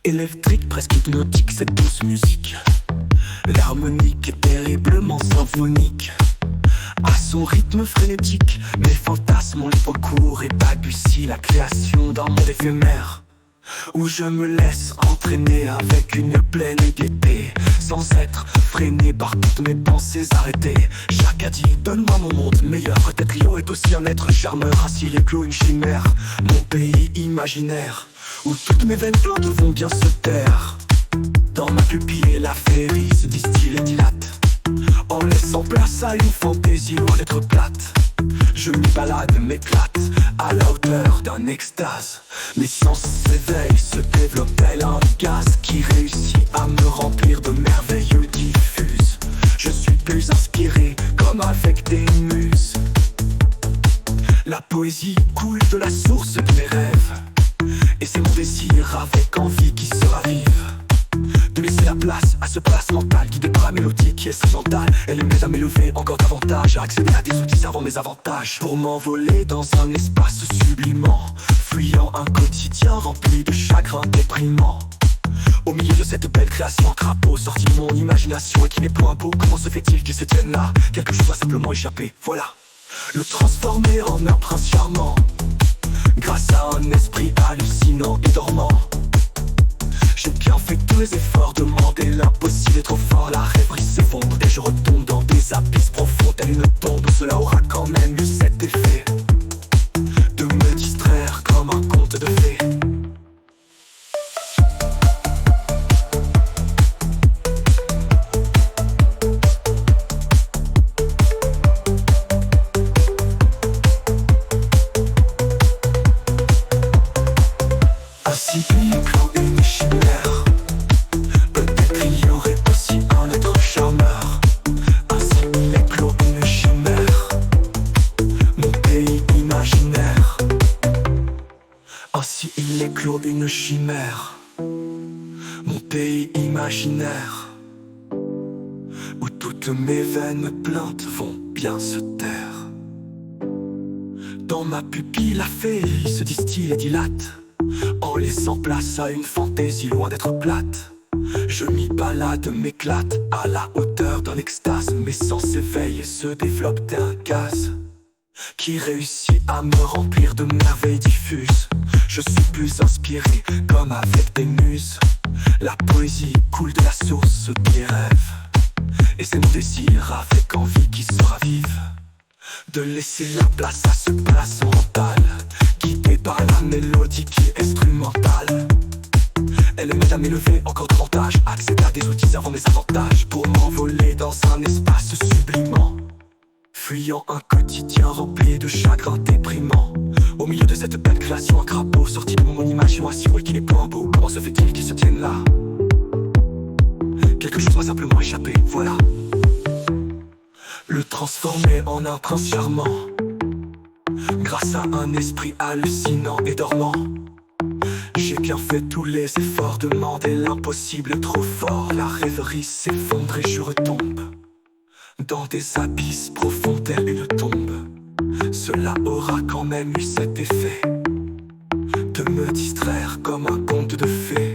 Électrique, presque hypnotique, cette douce musique. L'harmonique est terriblement symphonique. À son rythme frénétique, mes fantasmes ont les fois courts et balbutient la création d'un monde éphémère, où je me laisse entraîner avec une pleine gaieté, sans être freiné par toutes mes pensées arrêtées. Chaque a dit, donne-moi mon monde meilleur. Peut-être Rio est aussi un être charmeur, assis les clos, une chimère. Mon pays imaginaire, où toutes mes veines plantes vont bien se taire. Dans ma pupille, la féerie se distille et dilate, en laissant place à une fantaisie loin d'être plate. Je m'y balade, m'éclate, à la hauteur d'un extase. Mes sens s'éveillent, se développent tel un gaz qui réussit à me remplir de merveilleux diffuses. Je suis plus inspiré, comme avec des muses. La poésie coule de la source de mes rêves, et c'est mon désir avec envie qui se ravive, de laisser la place à ce palace mental guidé par la mélodie qui est sentimentale. Elle m'aide à m'élever encore davantage, à accéder à des outils servant mes avantages, pour m'envoler dans un espace sublimant, fuyant un quotidien rempli de chagrin déprimant. Au milieu de cette belle création, un crapaud sorti de mon imagination et qui n'est point beau. Comment se fait-il qu'il se tienne là? Quelque chose a simplement échappé, voilà. Le transformer en un prince charmant, grâce à un esprit hallucinant et dormant. J'ai bien fait tous les efforts, demander l'impossible est trop fort. La rêverie s'effondre et je retombe dans des abysses profonds, telle une tombe. Cela aura quand même eu cet effet de me distraire comme un conte de fées. Ainsi il éclot une chimère, peut-être il y aurait aussi un être charmeur. Ainsi il éclot une chimère, mon pays imaginaire. Ainsi il éclot une chimère, mon pays imaginaire, où toutes mes veines plaintes vont bien se taire. Dans ma pupille la féerie se distille et dilate, en laissant place à une fantaisie loin d'être plate. Je m'y balade, m'éclate, à la hauteur d'un extase. Mes sens s'éveillent et se développent d'un gaz qui réussit à me remplir de merveilles diffuses. Je suis plus inspiré, comme avec des muses. La poésie coule de la source des rêves, et c'est mon désir avec envie qui se ravive, de laisser la place à ce place mental, guidé par la mélodie qui est instrumentale. Elle m'aide à m'élever encore davantage, accéder à des outils servant mes avantages, pour m'envoler dans un espace sublimant, fuyant un quotidien rempli de chagrin déprimant. Au milieu de cette belle création, un crapaud sorti de mon imagination et qui n'est point beau. Comment se fait-il qu'il se tienne là? Quelque chose m'a simplement échappé, voilà. Le transformer en un prince charmant, grâce à un esprit hallucinant et dormant. J'ai bien fait tous les efforts, demander l'impossible trop fort. La rêverie s'effondre et je retombe dans des abysses profonds telle une tombe. Cela aura quand même eu cet effet de me distraire comme un conte de fées.